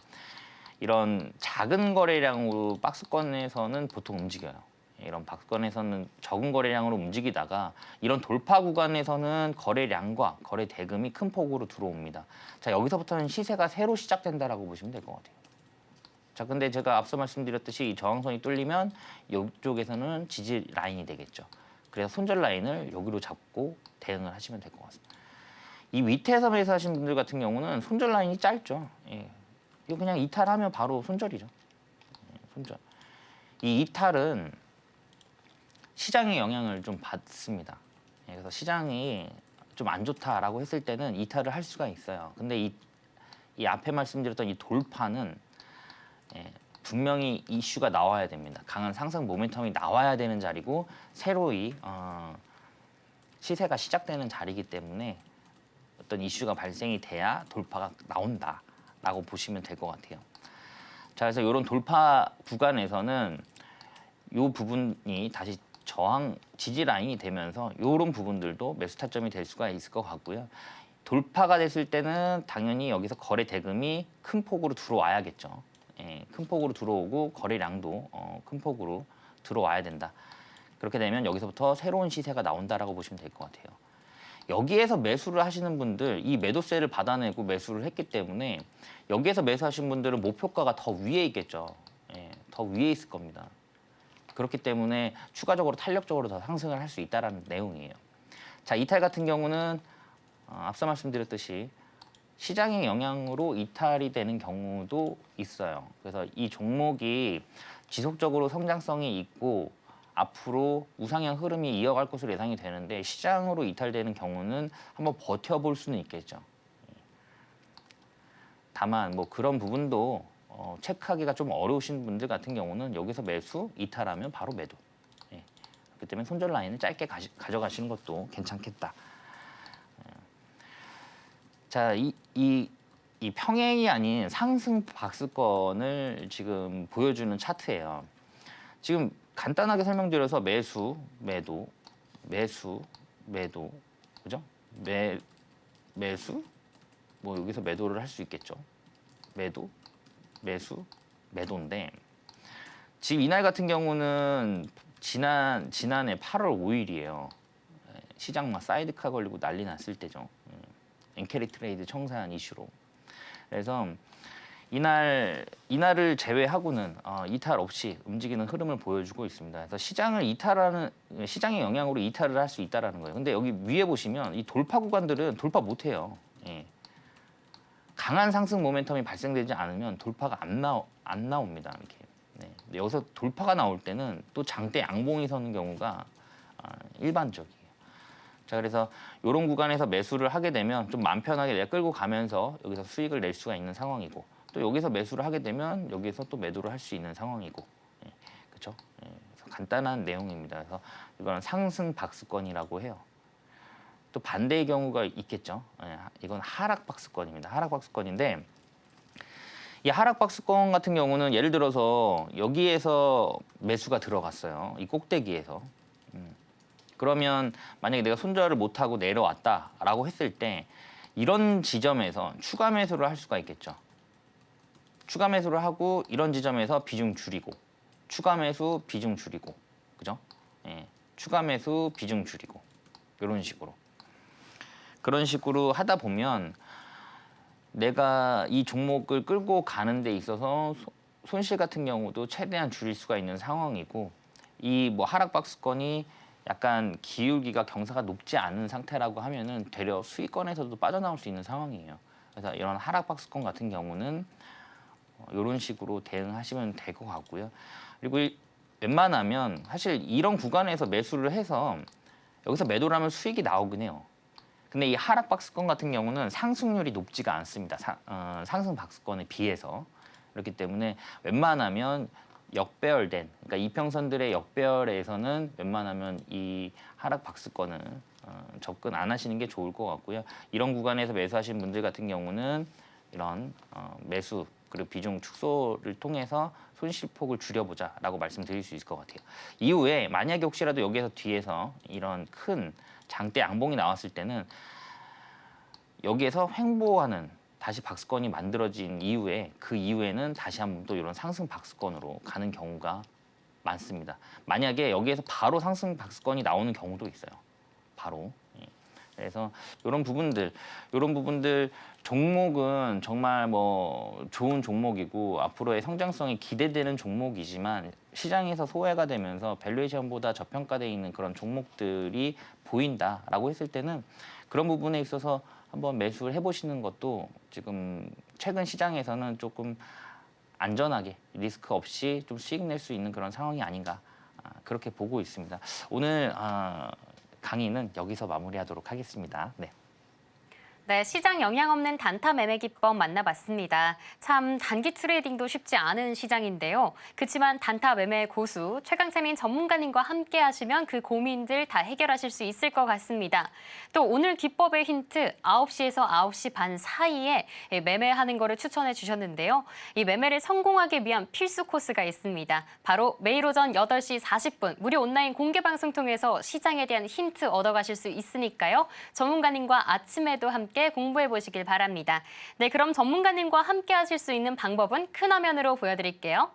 이런 작은 거래량으로 박스권에서는 보통 움직여요. 이런 박스권에서는 적은 거래량으로 움직이다가 이런 돌파 구간에서는 거래량과 거래 대금이 큰 폭으로 들어옵니다. 자, 여기서부터는 시세가 새로 시작된다라고 보시면 될 것 같아요. 자, 근데 제가 앞서 말씀드렸듯이 이 저항선이 뚫리면 이쪽에서는 지지 라인이 되겠죠. 그래서 손절 라인을 여기로 잡고 대응을 하시면 될 것 같습니다. 이 밑에서 매수하신 분들 같은 경우는 손절 라인이 짧죠. 예. 이거 그냥 이탈하면 바로 손절이죠. 예, 손절. 이 이탈은 시장의 영향을 좀 받습니다. 예, 그래서 시장이 좀 안 좋다라고 했을 때는 이탈을 할 수가 있어요. 근데 이 앞에 말씀드렸던 이 돌파는 분명히 이슈가 나와야 됩니다. 강한 상승 모멘텀이 나와야 되는 자리고, 새로이 시세가 시작되는 자리이기 때문에 어떤 이슈가 발생이 돼야 돌파가 나온다라고 보시면 될 것 같아요. 자, 그래서 이런 돌파 구간에서는 이 부분이 다시 저항 지지 라인이 되면서 이런 부분들도 매수 타점이 될 수가 있을 것 같고요. 돌파가 됐을 때는 당연히 여기서 거래 대금이 큰 폭으로 들어와야겠죠. 예, 큰 폭으로 들어오고 거래량도 큰 폭으로 들어와야 된다. 그렇게 되면 여기서부터 새로운 시세가 나온다라고 보시면 될 것 같아요. 여기에서 매수를 하시는 분들, 이 매도세를 받아내고 매수를 했기 때문에 여기에서 매수하신 분들은 목표가가 더 위에 있겠죠. 예, 더 위에 있을 겁니다. 그렇기 때문에 추가적으로 탄력적으로 더 상승을 할 수 있다는 내용이에요. 자, 이탈 같은 경우는 앞서 말씀드렸듯이 시장의 영향으로 이탈이 되는 경우도 있어요. 그래서 이 종목이 지속적으로 성장성이 있고 앞으로 우상향 흐름이 이어갈 것으로 예상이 되는데 시장으로 이탈되는 경우는 한번 버텨볼 수는 있겠죠. 다만 뭐 그런 부분도 체크하기가 좀 어려우신 분들 같은 경우는 여기서 매수, 이탈하면 바로 매도. 예. 그렇기 때문에 손절 라인을 짧게 가져가시는 것도 괜찮겠다. 자, 이 평행이 아닌 상승 박스권을 지금 보여주는 차트예요. 지금 간단하게 설명드려서 매수, 매도, 매수, 매도, 그죠? 매수, 뭐 여기서 매도를 할 수 있겠죠. 매도, 매수, 매도인데 지금 이날 같은 경우는 지난해 8월 5일이에요. 시장 막 사이드카 걸리고 난리 났을 때죠. 엔캐리 트레이드 청산 이슈로. 그래서 이날을 제외하고는 이탈 없이 움직이는 흐름을 보여주고 있습니다. 그래서 시장의 영향으로 이탈을 할 수 있다라는 거예요. 근데 여기 위에 보시면 이 돌파 구간들은 돌파 못 해요. 예. 강한 상승 모멘텀이 발생되지 않으면 돌파가 안 나옵니다. 이렇게. 네. 근데 여기서 돌파가 나올 때는 또 장대 양봉이 서는 경우가 일반적이에요. 자, 그래서 이런 구간에서 매수를 하게 되면 좀 마음 편하게 내가 끌고 가면서 여기서 수익을 낼 수가 있는 상황이고, 또 여기서 매수를 하게 되면 여기서 또 매도를 할 수 있는 상황이고, 예, 그렇죠? 예, 그래서 간단한 내용입니다. 그래서 이거는 상승 박스권이라고 해요. 또 반대의 경우가 있겠죠. 예, 이건 하락 박스권입니다. 하락 박스권인데 이 하락 박스권 같은 경우는 예를 들어서 여기에서 매수가 들어갔어요. 이 꼭대기에서. 그러면 만약에 내가 손절을 못하고 내려왔다라고 했을 때 이런 지점에서 추가 매수를 할 수가 있겠죠. 추가 매수를 하고 이런 지점에서 비중 줄이고, 추가 매수 비중 줄이고, 그죠? 예, 추가 매수 비중 줄이고, 이런 식으로. 그런 식으로 하다 보면 내가 이 종목을 끌고 가는 데 있어서 손실 같은 경우도 최대한 줄일 수가 있는 상황이고 이 뭐 하락 박스권이 약간 기울기가 경사가 높지 않은 상태라고 하면은 되려 수익권에서도 빠져나올 수 있는 상황이에요. 그래서 이런 하락 박스권 같은 경우는 이런 식으로 대응하시면 될 것 같고요. 그리고 웬만하면 사실 이런 구간에서 매수를 해서 여기서 매도를 하면 수익이 나오긴 해요. 근데 이 하락 박스권 같은 경우는 상승률이 높지가 않습니다. 상승 박스권에 비해서. 그렇기 때문에 웬만하면 역배열된, 그러니까 이평선들의 역배열에서는 웬만하면 이 하락 박스권은 접근 안 하시는 게 좋을 것 같고요. 이런 구간에서 매수하신 분들 같은 경우는 이런 매수 그리고 비중 축소를 통해서 손실폭을 줄여보자라고 말씀드릴 수 있을 것 같아요. 이후에 만약에 혹시라도 여기에서 뒤에서 이런 큰 장대 양봉이 나왔을 때는 여기에서 횡보하는 다시 박스권이 만들어진 이후에 그 이후에는 다시 한번 또 이런 상승 박스권으로 가는 경우가 많습니다. 만약에 여기에서 바로 상승 박스권이 나오는 경우도 있어요. 바로. 그래서 이런 부분들 종목은 정말 뭐 좋은 종목이고 앞으로의 성장성이 기대되는 종목이지만 시장에서 소외가 되면서 밸류에이션보다 저평가되어 있는 그런 종목들이 보인다라고 했을 때는 그런 부분에 있어서 한번 매수를 해보시는 것도 지금 최근 시장에서는 조금 안전하게 리스크 없이 좀 수익 낼 수 있는 그런 상황이 아닌가 그렇게 보고 있습니다. 오늘 강의는 여기서 마무리하도록 하겠습니다. 네. 네, 시장 영향 없는 단타 매매 기법 만나봤습니다. 참 단기 트레이딩도 쉽지 않은 시장인데요. 그렇지만 단타 매매 고수 최강채민 전문가님과 함께 하시면 그 고민들 다 해결하실 수 있을 것 같습니다. 또 오늘 기법의 힌트 9시에서 9시 반 사이에 매매하는 거를 추천해 주셨는데요. 이 매매를 성공하기 위한 필수 코스가 있습니다. 바로 매일 오전 8시 40분 무료 온라인 공개 방송 통해서 시장에 대한 힌트 얻어가실 수 있으니까요. 전문가님과 아침에도 함께 공부해 보시길 바랍니다. 네, 그럼 전문가님과 함께 하실 수 있는 방법은 큰 화면으로 보여드릴게요.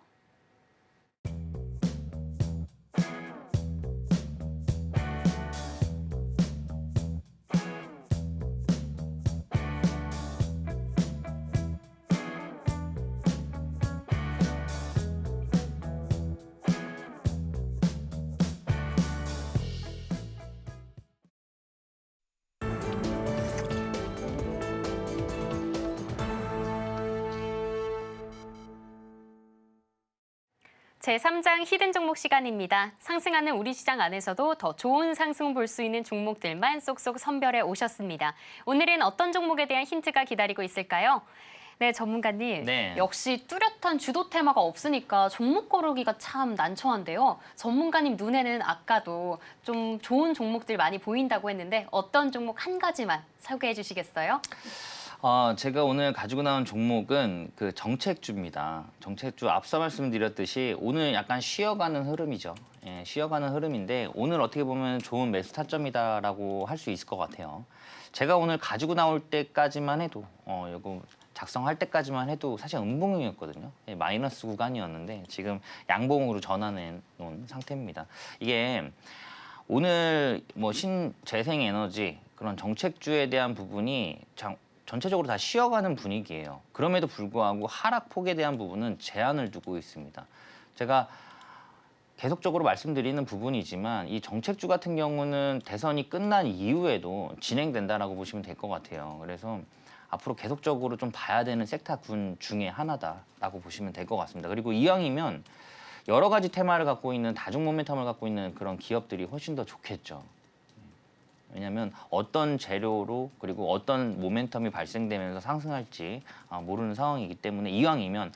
제3장 히든 종목 시간입니다. 상승하는 우리 시장 안에서도 더 좋은 상승 볼 수 있는 종목들만 쏙쏙 선별해 오셨습니다. 오늘은 어떤 종목에 대한 힌트가 기다리고 있을까요? 네, 전문가님. 네. 역시 뚜렷한 주도 테마가 없으니까 종목 고르기가 참 난처한데요. 전문가님 눈에는 아까도 좀 좋은 종목들 많이 보인다고 했는데 어떤 종목 한 가지만 소개해 주시겠어요? 제가 오늘 가지고 나온 종목은 그 정책주입니다. 정책주 앞서 말씀드렸듯이 오늘 약간 쉬어가는 흐름이죠. 예, 쉬어가는 흐름인데 오늘 어떻게 보면 좋은 매수 타점이다라고 할 수 있을 것 같아요. 제가 오늘 가지고 나올 때까지만 해도 이거 작성할 때까지만 해도 사실 음봉이었거든요. 예, 마이너스 구간이었는데 지금 양봉으로 전환해 놓은 상태입니다. 이게 오늘 뭐 신재생에너지 그런 정책주에 대한 부분이 전체적으로 다 쉬어가는 분위기예요. 그럼에도 불구하고 하락폭에 대한 부분은 제한을 두고 있습니다. 제가 계속적으로 말씀드리는 부분이지만 이 정책주 같은 경우는 대선이 끝난 이후에도 진행된다라고 보시면 될 것 같아요. 그래서 앞으로 계속적으로 좀 봐야 되는 섹터군 중에 하나다라고 보시면 될 것 같습니다. 그리고 이왕이면 여러 가지 테마를 갖고 있는 다중 모멘텀을 갖고 있는 그런 기업들이 훨씬 더 좋겠죠. 왜냐하면 어떤 재료로 그리고 어떤 모멘텀이 발생되면서 상승할지 모르는 상황이기 때문에 이왕이면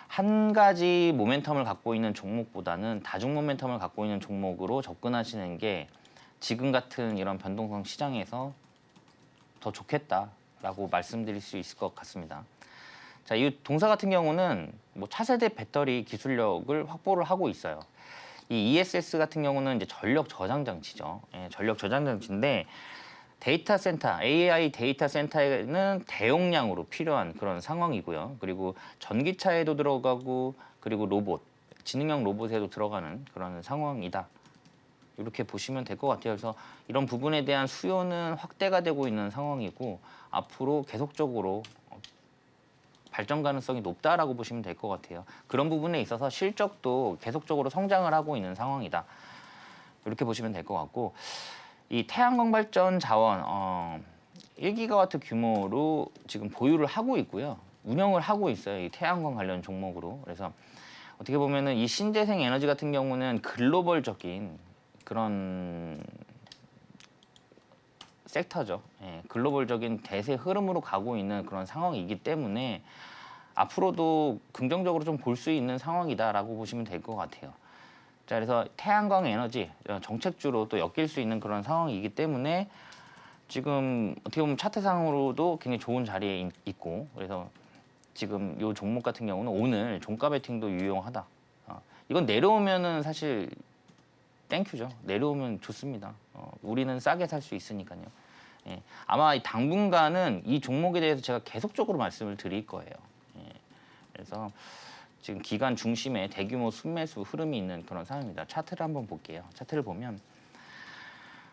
한 가지 모멘텀을 갖고 있는 종목보다는 다중 모멘텀을 갖고 있는 종목으로 접근하시는 게 지금 같은 이런 변동성 시장에서 더 좋겠다라고 말씀드릴 수 있을 것 같습니다. 자, 이 동사 같은 경우는 뭐 차세대 배터리 기술력을 확보를 하고 있어요. 이 ESS 같은 경우는 이제 전력 저장 장치죠. 예, 전력 저장 장치인데 데이터 센터, AI 데이터 센터에는 대용량으로 필요한 그런 상황이고요. 그리고 전기차에도 들어가고 그리고 로봇, 지능형 로봇에도 들어가는 그런 상황이다. 이렇게 보시면 될 것 같아요. 그래서 이런 부분에 대한 수요는 확대가 되고 있는 상황이고 앞으로 계속적으로 발전 가능성이 높다라고 보시면 될 것 같아요. 그런 부분에 있어서 실적도 계속적으로 성장을 하고 있는 상황이다. 이렇게 보시면 될 것 같고, 이 태양광 발전 자원 1기가와트 규모로 지금 보유를 하고 있고요. 운영을 하고 있어요. 이 태양광 관련 종목으로. 그래서 어떻게 보면은 이 신재생 에너지 같은 경우는 글로벌적인 그런 섹터죠. 예, 글로벌적인 대세 흐름으로 가고 있는 그런 상황이기 때문에 앞으로도 긍정적으로 좀 볼 수 있는 상황이다라고 보시면 될 것 같아요. 자, 그래서 태양광 에너지 정책주로 또 엮일 수 있는 그런 상황이기 때문에 지금 어떻게 보면 차트상으로도 굉장히 좋은 자리에 있고, 그래서 지금 이 종목 같은 경우는 오늘 종가 베팅도 유용하다. 이건 내려오면은 사실 땡큐죠. 내려오면 좋습니다. 우리는 싸게 살 수 있으니까요. 예, 아마 당분간은 이 종목에 대해서 제가 계속적으로 말씀을 드릴 거예요. 예, 그래서 지금 기간 중심에 대규모 순매수 흐름이 있는 그런 상황입니다. 차트를 한번 볼게요. 차트를 보면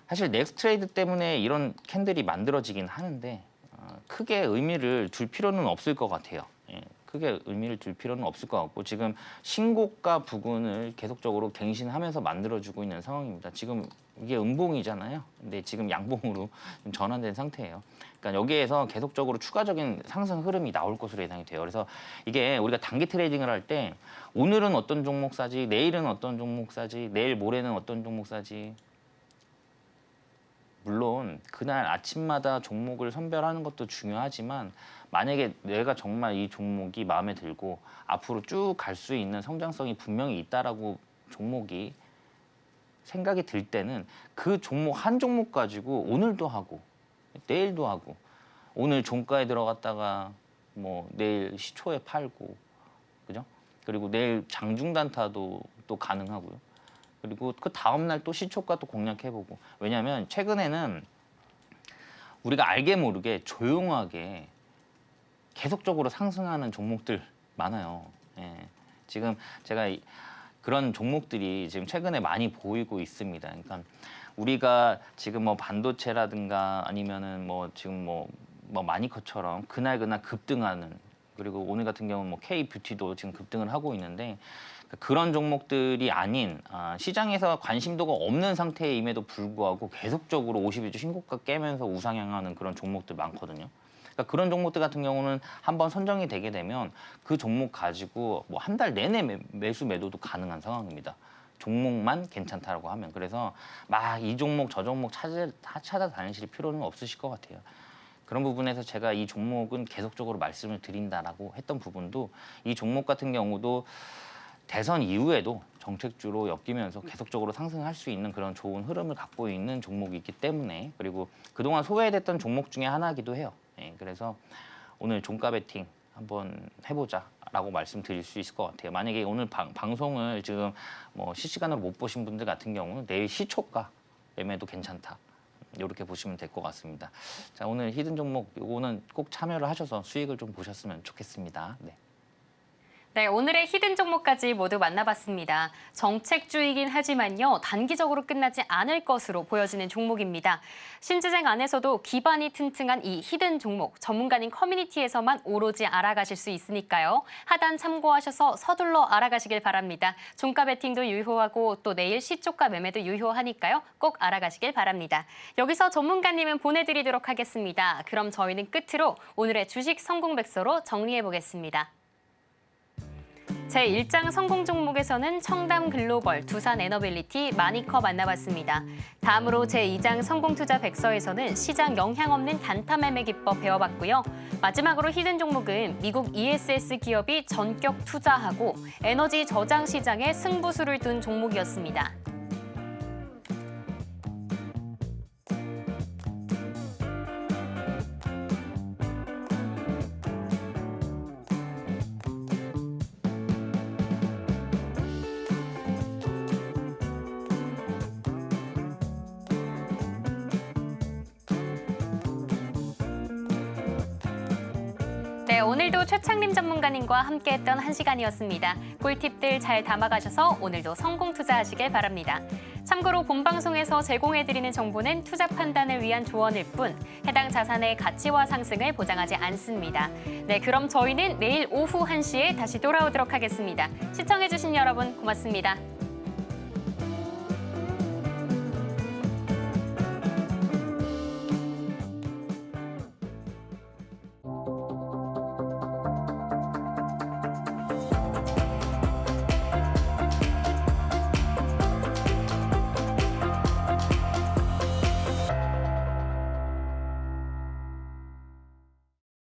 사실 넥스트레이드 때문에 이런 캔들이 만들어지긴 하는데 크게 의미를 둘 필요는 없을 것 같아요. 예, 크게 의미를 둘 필요는 없을 것 같고, 지금 신고가 부근을 계속적으로 갱신하면서 만들어주고 있는 상황입니다. 지금 이게 음봉이잖아요. 근데 지금 양봉으로 전환된 상태예요. 그러니까 여기에서 계속적으로 추가적인 상승 흐름이 나올 것으로 예상이 돼요. 그래서 이게 우리가 단기 트레이딩을 할 때 오늘은 어떤 종목 사지, 내일은 어떤 종목 사지, 내일 모레는 어떤 종목 사지, 물론 그날 아침마다 종목을 선별하는 것도 중요하지만, 만약에 내가 정말 이 종목이 마음에 들고 앞으로 쭉 갈 수 있는 성장성이 분명히 있다라고 종목이 생각이 들 때는 그 종목 한 종목 가지고 오늘도 하고 내일도 하고, 오늘 종가에 들어갔다가 뭐 내일 시초에 팔고, 그죠? 그리고 내일 장중 단타도 또 가능하고요. 그리고 그 다음날 또 시초가 또 공략해보고. 왜냐하면 최근에는 우리가 알게 모르게 조용하게 계속적으로 상승하는 종목들 많아요. 예. 지금 제가 그런 종목들이 지금 최근에 많이 보이고 있습니다. 그러니까 우리가 지금 뭐 반도체라든가 아니면은 뭐 지금 뭐 마니커처럼 그날 급등하는, 그리고 오늘 같은 경우는 뭐 K뷰티도 지금 급등을 하고 있는데, 그런 종목들이 아닌 시장에서 관심도가 없는 상태임에도 불구하고 계속적으로 52주 신고가 깨면서 우상향하는 그런 종목들 많거든요. 그러니까 그런 종목들 같은 경우는 한번 선정이 되게 되면 그 종목 가지고 뭐 한 달 내내 매수 매도도 가능한 상황입니다. 종목만 괜찮다라고 하면. 그래서 막 이 종목 저 종목 찾아다니실 필요는 없으실 것 같아요. 그런 부분에서 제가 이 종목은 계속적으로 말씀을 드린다라고 했던 부분도, 이 종목 같은 경우도 대선 이후에도 정책주로 엮이면서 계속적으로 상승할 수 있는 그런 좋은 흐름을 갖고 있는 종목이기 때문에, 그리고 그동안 소외됐던 종목 중에 하나이기도 해요. 예, 그래서 오늘 종가 베팅 한번 해보자라고 말씀드릴 수 있을 것 같아요. 만약에 오늘 방송을 지금 뭐 실시간으로 못 보신 분들 같은 경우는 내일 시초가 매매도 괜찮다, 이렇게 보시면 될 것 같습니다. 자, 오늘 히든 종목 요거는 꼭 참여를 하셔서 수익을 좀 보셨으면 좋겠습니다. 네. 네, 오늘의 히든 종목까지 모두 만나봤습니다. 정책주이긴 하지만요, 단기적으로 끝나지 않을 것으로 보여지는 종목입니다. 신재생 안에서도 기반이 튼튼한 이 히든 종목, 전문가님 커뮤니티에서만 오로지 알아가실 수 있으니까요. 하단 참고하셔서 서둘러 알아가시길 바랍니다. 종가 베팅도 유효하고 또 내일 시초가 매매도 유효하니까요. 꼭 알아가시길 바랍니다. 여기서 전문가님은 보내드리도록 하겠습니다. 그럼 저희는 끝으로 오늘의 주식 성공백서로 정리해보겠습니다. 제1장 성공 종목에서는 청담 글로벌, 두산 에너빌리티, 마니커 만나봤습니다. 다음으로 제2장 성공 투자 백서에서는 시장 영향 없는 단타 매매 기법 배워봤고요. 마지막으로 히든 종목은 미국 ESS 기업이 전격 투자하고 에너지 저장 시장에 승부수를 둔 종목이었습니다. 네, 오늘도 최창림 전문가님과 함께했던 1시간이었습니다. 꿀팁들 잘 담아가셔서 오늘도 성공 투자하시길 바랍니다. 참고로 본 방송에서 제공해드리는 정보는 투자 판단을 위한 조언일 뿐 해당 자산의 가치와 상승을 보장하지 않습니다. 네, 그럼 저희는 내일 오후 1시에 다시 돌아오도록 하겠습니다. 시청해주신 여러분 고맙습니다.